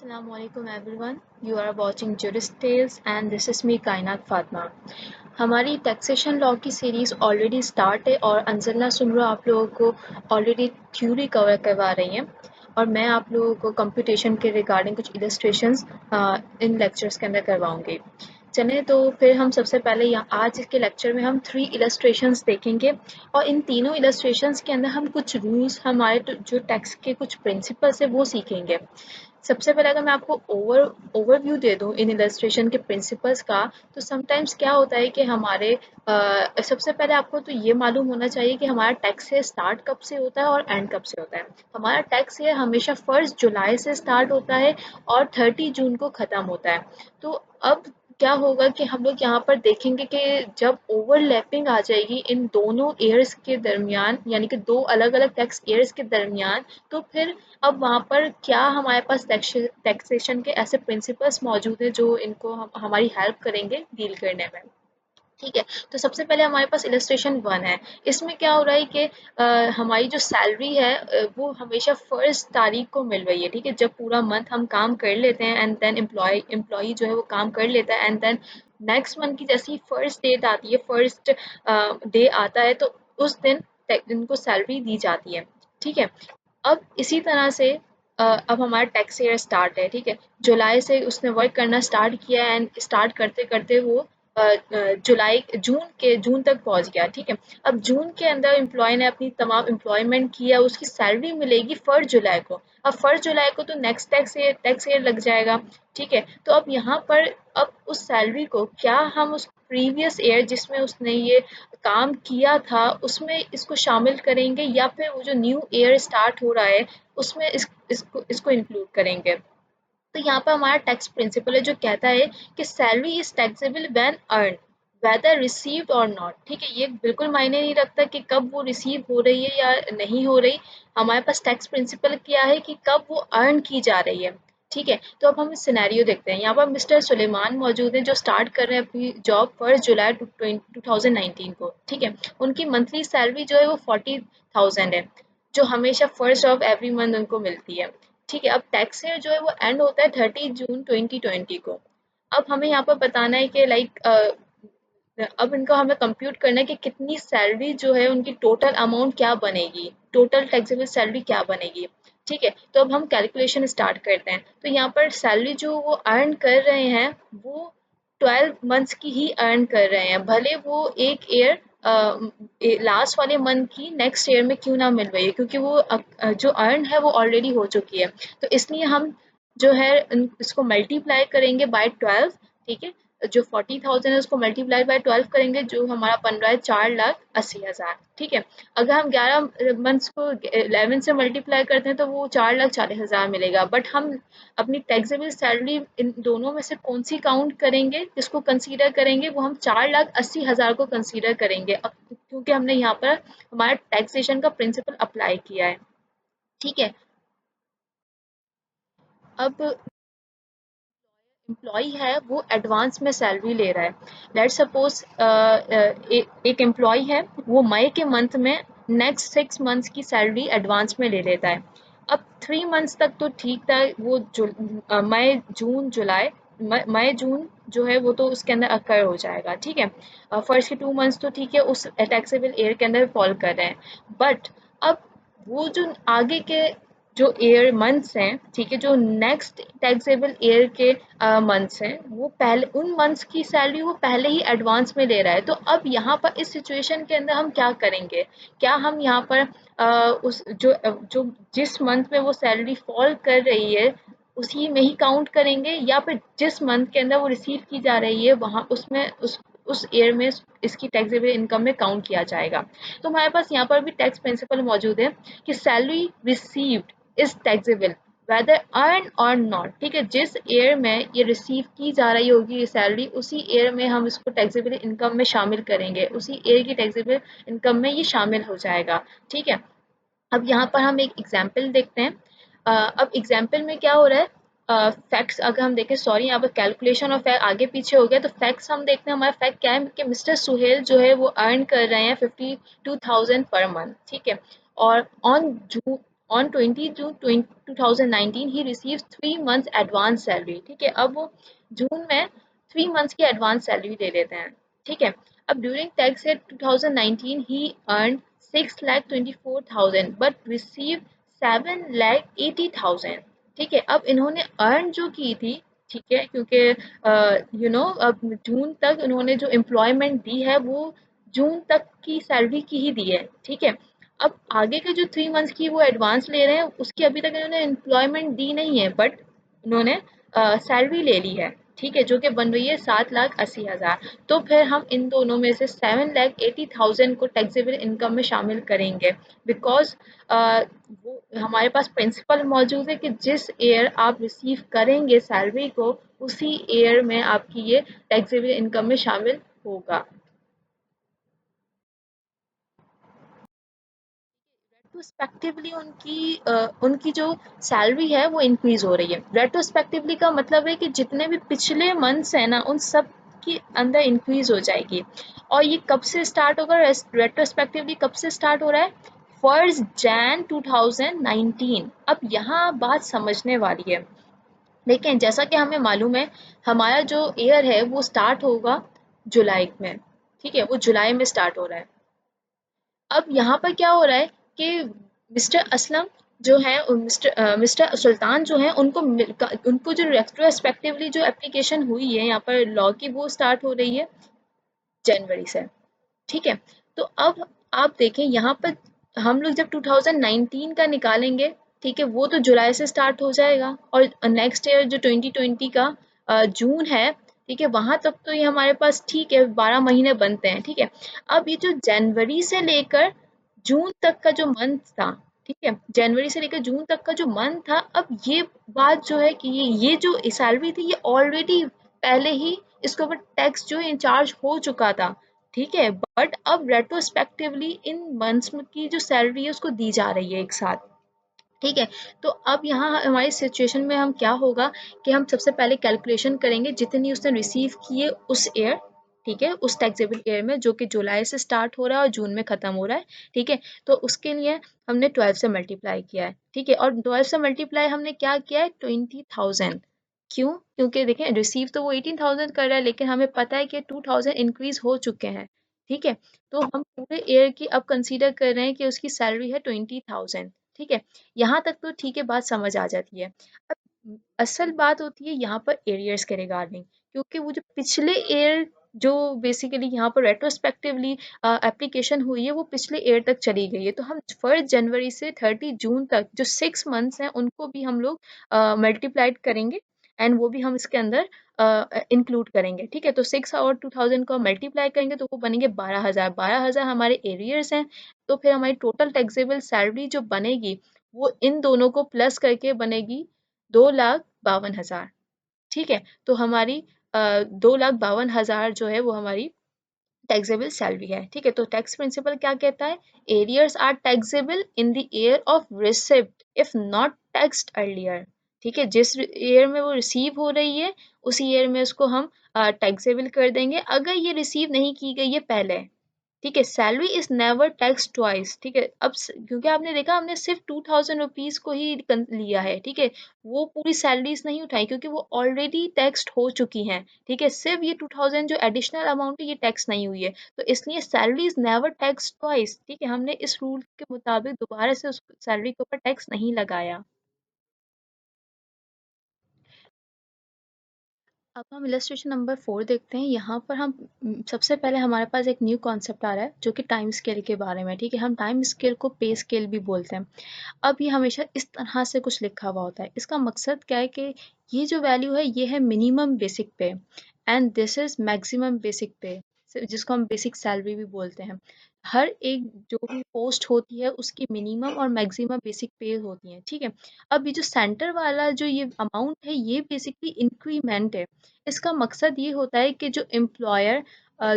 Assalamualaikum everyone. You are watching Jurist Tales and this is me कायनात फातिमा। हमारी taxation law की series already start है और अंजलना सुमरो आप लोगों को ऑलरेडी थ्योरी कवर करवा रही हैं और मैं आप लोगों को कंप्यूटेशन के रिगार्डिंग कुछ इलस्ट्रेशंस इन लेक्चर्स के अंदर करवाऊंगी। चलें तो फिर हम सबसे पहले यहाँ आज के लेक्चर में हम 3 इलस्ट्रेशंस देखेंगे और इन तीनों इलस्ट्रेशंस के अंदर हम कुछ रूल्स हमारे जो टैक्स के कुछ प्रिंसिपल्स है वो सीखेंगे। सबसे पहले अगर मैं आपको ओवरव्यू दे दूं इन इलस्ट्रेशन के प्रिंसिपल्स का, तो समटाइम्स क्या होता है कि हमारे सबसे पहले आपको तो ये मालूम होना चाहिए कि हमारा टैक्स ईयर स्टार्ट कब से होता है और एंड कब से होता है। हमारा टैक्स ईयर हमेशा 1 जुलाई से स्टार्ट होता है और 30 जून को ख़त्म होता है। तो अब क्या होगा कि हम लोग यहाँ पर देखेंगे कि जब ओवरलैपिंग आ जाएगी इन दोनों ईयर्स के दरमियान, यानी कि 2 अलग-अलग टैक्स ईयर्स के दरमियान, तो फिर अब वहाँ पर क्या हमारे पास टैक्सेशन के ऐसे प्रिंसिपल्स मौजूद हैं जो इनको हमारी हेल्प करेंगे डील करने में। ठीक है, तो सबसे पहले हमारे पास इलस्ट्रेशन 1 है। इसमें क्या हो रहा है कि हमारी जो सैलरी है वो हमेशा फर्स्ट तारीख को मिल रही है। ठीक है, जब पूरा मंथ हम काम कर लेते हैं एंड देन एम्प्लॉई जो है वो काम कर लेता है एंड देन नेक्स्ट मंथ की जैसी फर्स्ट डेट आती है, फर्स्ट डे आता है, तो उस दिन इनको सैलरी दी जाती है। ठीक है, अब इसी तरह से अब हमारा टैक्स ईयर स्टार्ट है। ठीक है, जुलाई से उसने वर्क करना स्टार्ट किया एंड स्टार्ट करते करते वो जून तक पहुंच गया। ठीक है, अब जून के अंदर एम्प्लॉय ने अपनी तमाम एम्प्लॉयमेंट किया, उसकी सैलरी मिलेगी 1 जुलाई को। अब 1 जुलाई को तो नेक्स्ट टैक्स ईयर लग जाएगा। ठीक है, तो अब यहाँ पर अब उस सैलरी को क्या हम उस प्रीवियस ईयर जिसमें उसने ये काम किया था उसमें इसको शामिल करेंगे या फिर वो जो न्यू ईयर स्टार्ट हो रहा है उसमें इसको इंक्लूड करेंगे। तो यहाँ पर हमारा टैक्स प्रिंसिपल है जो कहता है कि salary is taxable when earned whether received और नॉट। ठीक है, ये बिल्कुल मायने नहीं रखता कि कब वो रिसीव हो रही है या नहीं हो रही। हमारे पास टैक्स प्रिंसिपल क्या है कि कब वो अर्न की जा रही है। ठीक है, तो अब हम सिनेरियो देखते हैं। यहाँ पर मिस्टर सुलेमान मौजूद हैं जो स्टार्ट कर रहे हैं अपनी जॉब 1 जुलाई 2019 को। ठीक है, उनकी मंथली सैलरी जो है वो 40,000 है, जो हमेशा फर्स्ट ऑफ एवरी मंथ उनको मिलती है। ठीक है, अब टैक्स ईयर जो है वो एंड होता है 30 जून 2020 को। अब हमें यहाँ पर बताना है कि अब इनको हमें कंप्यूट करना है कि कितनी सैलरी जो है उनकी टोटल अमाउंट क्या बनेगी, टोटल टैक्सेबल सैलरी क्या बनेगी। ठीक है, तो अब हम कैलकुलेशन स्टार्ट करते हैं। तो यहाँ पर सैलरी जो वो अर्न कर रहे हैं वो 12 मंथ्स की ही अर्न कर रहे हैं, भले वो एक ईयर लास्ट वाले मंथ की नेक्स्ट ईयर में क्यों ना मिल रही है, क्योंकि वो जो अर्न है वो ऑलरेडी हो चुकी है। तो इसलिए हम जो है इसको मल्टीप्लाई करेंगे बाय 12। ठीक है, जो 40,000 है उसको मल्टीप्लाई बाय 12 करेंगे, जो हमारा बन रहा है 4,80,000। ठीक है, अगर हम 11 मंथ्स को 11 से मल्टीप्लाई करते हैं तो वो 4,40,000 मिलेगा। बट हम अपनी टैक्सेबल सैलरी इन दोनों में से कौन सी काउंट करेंगे, जिसको कंसीडर करेंगे, वो हम 4,80,000 को कंसीडर करेंगे, क्योंकि हमने यहाँ पर हमारा टैक्सेशन का प्रिंसिपल अप्लाई किया है। ठीक है, अब एम्प्लॉई है वो एडवांस में सैलरी ले रहा है। लेट्स सपोज एक एम्प्लॉय है, वो मई के मंथ में नेक्स्ट 6 मंथ्स की सैलरी एडवांस में ले लेता है। अब 3 मंथ्स तक तो ठीक था, वो मई जून जुलाई मई जून जो है वो तो उसके अंदर अकर हो जाएगा। ठीक है, फर्स्ट के 2 मंथ्स तो ठीक है उस टैक्सेबल ईयर के अंदर फॉल कर रहे हैं। बट अब वो जो आगे के जो ईयर मंथ्स हैं, ठीक है, जो नेक्स्ट टैक्सेबल ईयर के मंथ्स हैं, वो पहले उन मंथ्स की सैलरी वो पहले ही एडवांस में ले रहा है। तो अब यहाँ पर इस सिचुएशन के अंदर हम क्या करेंगे, क्या हम यहाँ पर उस जो जिस मंथ में वो सैलरी फॉल कर रही है उसी में ही काउंट करेंगे, या फिर जिस मंथ के अंदर वो रिसीव की जा रही है वहाँ उसमें उस ईयर में इसकी टैक्सेबल इनकम में काउंट किया जाएगा। तो हमारे पास यहाँ पर भी टैक्स प्रिंसिपल मौजूद है कि salary received is taxable whether earned और नॉट। ठीक है, जिस ईयर में ये रिसीव की जा रही होगी ये सैलरी, उसी ईयर में हम इसको टैक्सेबल इनकम में शामिल करेंगे, उसी ईयर की टैक्सेबल इनकम में ये शामिल हो जाएगा। ठीक है, अब यहाँ पर हम एक एग्जाम्पल देखते हैं। अब एग्जाम्पल में क्या हो रहा है, फैक्ट्स अगर हम देखें, सॉरी यहाँ पर कैलकुलेशन और फैक्ट आगे पीछे हो गया, तो फैक्ट्स हम देखते हैं। हमारा फैक्ट क्या है कि मिस्टर सुहेल जो है वो अर्न कर रहे हैं 52,000 पर मंथ। ठीक है, और on 20 June 2019 he receive 3 months advance salary. ठीक है, अब वो जून में 3 months की एडवांस सैलरी ले लेते हैं। ठीक है, अब during tax year 2019 he earn 6,24,000 but receive 7,80,000। ठीक है, अब इन्होंने अर्न जो की थी, ठीक है, क्योंकि अब जून तक उन्होंने जो एम्प्लॉयमेंट दी है वो जून तक की सैलरी की ही दी है। ठीक है, अब आगे के जो 3 मंथ्स की वो एडवांस ले रहे हैं, उसकी अभी तक इन्होंने एम्प्लॉयमेंट दी नहीं है, बट उन्होंने सैलरी ले ली है। ठीक है, जो कि बन रही है 7,80,000। तो फिर हम इन दोनों में से 7,80,000 को टैक्सेबल इनकम में शामिल करेंगे, बिकॉज वो हमारे पास प्रिंसिपल मौजूद है कि जिस ईयर आप रिसीव करेंगे सैलरी को, उसी ईयर में आपकी ये टैक्सेबल इनकम में शामिल होगा। रेट्रोस्पेक्टिवली उनकी जो सैलरी है वो इंक्रीज हो रही है। रेट्रोस्पेक्टिवली का मतलब है कि जितने भी पिछले मंथ्स हैं ना, उन सब के अंदर इंक्रीज हो जाएगी। और ये कब से स्टार्ट होगा? रेट्रोस्पेक्टिवली कब से स्टार्ट हो रहा है? 1 Jan 2019। अब यहाँ बात समझने वाली है। देखें, जैसा कि हमें मालूम है, हमारा जो ईयर है वो स्टार्ट होगा जुलाई में। ठीक है, वो जुलाई में स्टार्ट हो रहा है। अब यहाँ पर क्या हो रहा है कि मिस्टर असलम जो है, मिस्टर सुल्तान जो है, उनको जो रेट्रोस्पेक्टिवली जो एप्लीकेशन हुई है यहाँ पर लॉ की, वो स्टार्ट हो रही है जनवरी से। ठीक है, तो अब आप देखें यहाँ पर हम लोग जब 2019 का निकालेंगे, ठीक है, वो तो जुलाई से स्टार्ट हो जाएगा, और नेक्स्ट ईयर जो 2020 का जून है, ठीक है, वहां तक तो ये हमारे पास ठीक है 12 महीने बनते हैं। ठीक है, अब ये जो जनवरी से लेकर जून तक का जो मंथ था, ठीक है, जनवरी से लेकर जून तक का जो मंथ था, अब ये बात जो है कि ये जो सैलरी थी ये ऑलरेडी पहले ही इसके ऊपर टैक्स जो इंचार्ज हो चुका था। ठीक है, बट अब रेट्रोस्पेक्टिवली इन मंथ्स की जो सैलरी है उसको दी जा रही है एक साथ। ठीक है, तो अब यहाँ हमारी सिचुएशन में हम क्या होगा कि हम सबसे पहले कैलकुलेशन करेंगे जितनी उसने रिसीव किए उस ईयर, ठीक है, उस टैक्सेबल ईयर में, जो कि जुलाई से स्टार्ट हो रहा है और जून में खत्म हो रहा है। ठीक है, तो उसके लिए हमने 12 से मल्टीप्लाई किया है। ठीक है, और 12 से मल्टीप्लाई हमने क्या किया है? 20,000। क्यों? क्योंकि देखें, रिसीव तो वो 18,000 कर रहा है, लेकिन हमें पता है कि 2,000 इंक्रीज हो चुके हैं। ठीक है, तो हम पूरे ईयर की अब कंसीडर कर रहे हैं कि उसकी सैलरी है 20,000। ठीक है, यहाँ तक तो ठीक है, बात समझ आ जाती है। अब असल बात होती है यहाँ पर एरियर्स के रिगार्डिंग, क्योंकि वो जो पिछले ईयर जो बेसिकली यहाँ पर रेट्रोस्पेक्टिवली एप्लीकेशन हुई है वो पिछले ईयर तक चली गई है। तो हम 1 जनवरी से 30 जून तक जो 6 मंथ्स हैं उनको भी हम लोग मल्टीप्लाइड करेंगे, एंड वो भी हम इसके अंदर इंक्लूड करेंगे। ठीक है, तो 6 और 2,000 को मल्टीप्लाई करेंगे तो वो बनेंगे 12,000। 12,000 हमारे एरियर्स हैं। तो फिर हमारी टोटल टैक्सेबल सैलरी जो बनेगी वो इन दोनों को प्लस करके बनेगी 2,52,000। ठीक है, तो हमारी 2,52,000 जो है वो हमारी टैक्सेबल सैलरी है। ठीक है, तो टैक्स प्रिंसिपल क्या कहता है? Arrears are taxable in the year of receipt if not taxed earlier. ठीक है, जिस ईयर में वो रिसीव हो रही है उसी ईयर में उसको हम टैक्सेबल कर देंगे, अगर ये रिसीव नहीं की गई है पहले। ठीक है, salary is never tax twice. ठीक है, अब क्योंकि आपने देखा हमने सिर्फ 2,000 रुपीज को ही लिया है। ठीक है, वो पूरी सैलरीज नहीं उठाई क्योंकि वो ऑलरेडी टैक्सड हो चुकी हैं। ठीक है, सिर्फ ये 2,000 जो एडिशनल अमाउंट है ये टैक्स नहीं हुई है, तो इसलिए salary is never tax twice. ठीक है, हमने इस रूल के मुताबिक दोबारा से उस सैलरी के ऊपर टैक्स नहीं लगाया। अब हम इलस्ट्रेशन नंबर 4 देखते हैं। यहाँ पर हम सबसे पहले हमारे पास एक न्यू कॉन्सेप्ट आ रहा है जो कि टाइम स्केल के बारे में। ठीक है, हम टाइम स्केल को पे स्केल भी बोलते हैं। अब ये हमेशा इस तरह से कुछ लिखा हुआ होता है। इसका मकसद क्या है कि ये जो वैल्यू है ये है मिनिमम बेसिक पे, and this is maximum basic पे, जिसको हम बेसिक सैलरी भी बोलते हैं। हर एक जो भी पोस्ट होती है उसकी मिनिमम और मैक्सिमम बेसिक पे होती है। ठीक है, अब ये जो सेंटर वाला जो ये अमाउंट है ये बेसिकली इंक्रीमेंट है। इसका मकसद ये होता है कि जो एम्प्लॉयर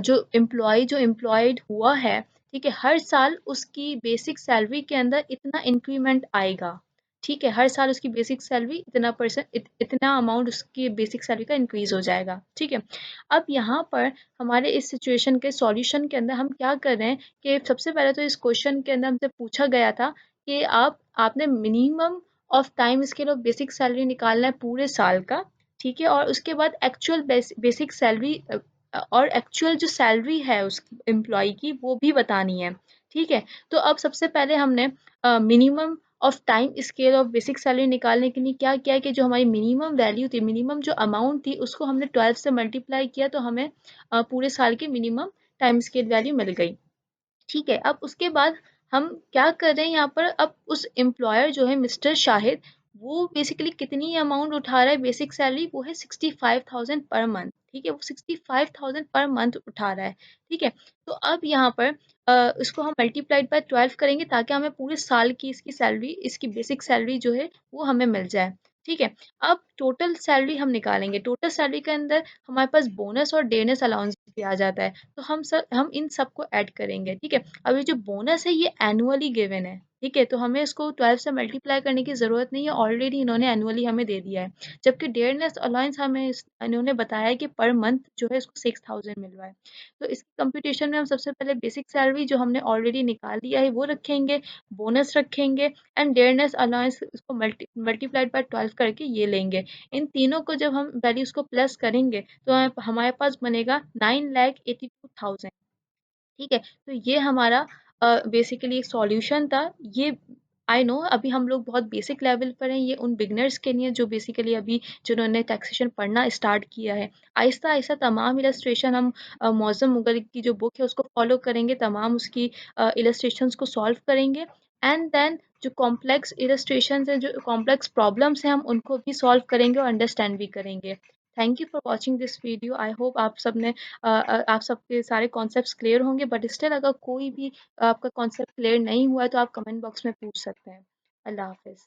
जो एम्प्लॉयड हुआ है, ठीक है, हर साल उसकी बेसिक सैलरी के अंदर इतना इंक्रीमेंट आएगा। ठीक है, हर साल उसकी बेसिक सैलरी इतना इतना अमाउंट उसकी बेसिक सैलरी का इंक्रीज हो जाएगा। ठीक है, अब यहाँ पर हमारे इस सिचुएशन के सॉल्यूशन के अंदर हम क्या कर रहे हैं कि सबसे पहले तो इस क्वेश्चन के अंदर हमसे पूछा गया था कि आपने minimum of time scale of basic salary निकालना है पूरे साल का, ठीक है, और उसके बाद एक्चुअल बेसिक सैलरी और एक्चुअल जो सैलरी है उस एम्प्लॉय की वो भी बतानी है, ठीक है। तो अब सबसे पहले हमने minimum of time scale of basic salary निकालने के लिए क्या किया कि जो हमारी मिनिमम वैल्यू थी, मिनिमम जो अमाउंट थी उसको हमने 12 से मल्टीप्लाई किया, तो हमें पूरे साल की मिनिमम टाइम स्केल वैल्यू मिल गई, ठीक है। अब उसके बाद हम क्या कर रहे हैं यहाँ पर, अब उस एम्प्लॉयर जो है मिस्टर शाहिद, वो बेसिकली कितनी अमाउंट उठा रहा है बेसिक सैलरी, वो है 65,000 पर मंथ, ठीक है, वो 65,000 पर मंथ उठा रहा है, ठीक है। तो अब यहाँ पर इसको हम मल्टीप्लाइड बाय 12 करेंगे ताकि हमें पूरे साल की इसकी सैलरी, इसकी बेसिक सैलरी जो है वो हमें मिल जाए, ठीक है। अब टोटल सैलरी हम निकालेंगे, टोटल सैलरी के अंदर हमारे पास बोनस और डेयरनेस अलाउंस भी आ जाता है, तो हम इन सबको ऐड करेंगे, ठीक है। अब ये जो बोनस है ये एनुअली गिवन है, ठीक है, तो हमें इसको 12 से मल्टीप्लाई करने की ज़रूरत नहीं है, ऑलरेडी इन्होंने एनुअली हमें दे दिया है। जबकि डेयरनेस अलाउंस हमें इन्होंने बताया है कि पर मंथ जो है इसको 6,000 मिल रहा है। तो इसकी कंप्यूटेशन में हम सबसे पहले बेसिक सैलरी जो हमने ऑलरेडी निकाल लिया है वो रखेंगे, बोनस रखेंगे एंड डेयरनेस अलाउंस इसको मल्टीप्लाइड बाय 12 करके ये लेंगे। इन तीनों को जब हम वैल्यूज को प्लस करेंगे तो हमारे पास बनेगा 9,82,000, ठीक है। तो ये हमारा बेसिकली एक सॉल्यूशन था। ये आई नो अभी हम लोग बहुत बेसिक लेवल पर हैं, ये उन बिगनर्स के लिए जो बेसिकली अभी जिन्होंने टैक्सेशन पढ़ना स्टार्ट किया है। आहिस्ता आहिस्ता तमाम इलस्ट्रेशन हम मौज़म मुग़ल की जो बुक है उसको फॉलो करेंगे, तमाम उसकी इलस्ट्रेशंस को सॉल्व करेंगे एंड देन जो कॉम्प्लेक्स इलस्ट्रेशंस हैं, जो कॉम्प्लेक्स प्रॉब्लम्स हैं, हम उनको भी सॉल्व करेंगे और अंडरस्टैंड भी करेंगे। Thank you for watching this video. I hope आप सबने आप सबके सारे कॉन्सेप्ट्स क्लियर होंगे, बट स्टिल अगर कोई भी आपका कॉन्सेप्ट क्लियर नहीं हुआ है तो आप कमेंट बॉक्स में पूछ सकते हैं। अल्लाह हाफ़िज़।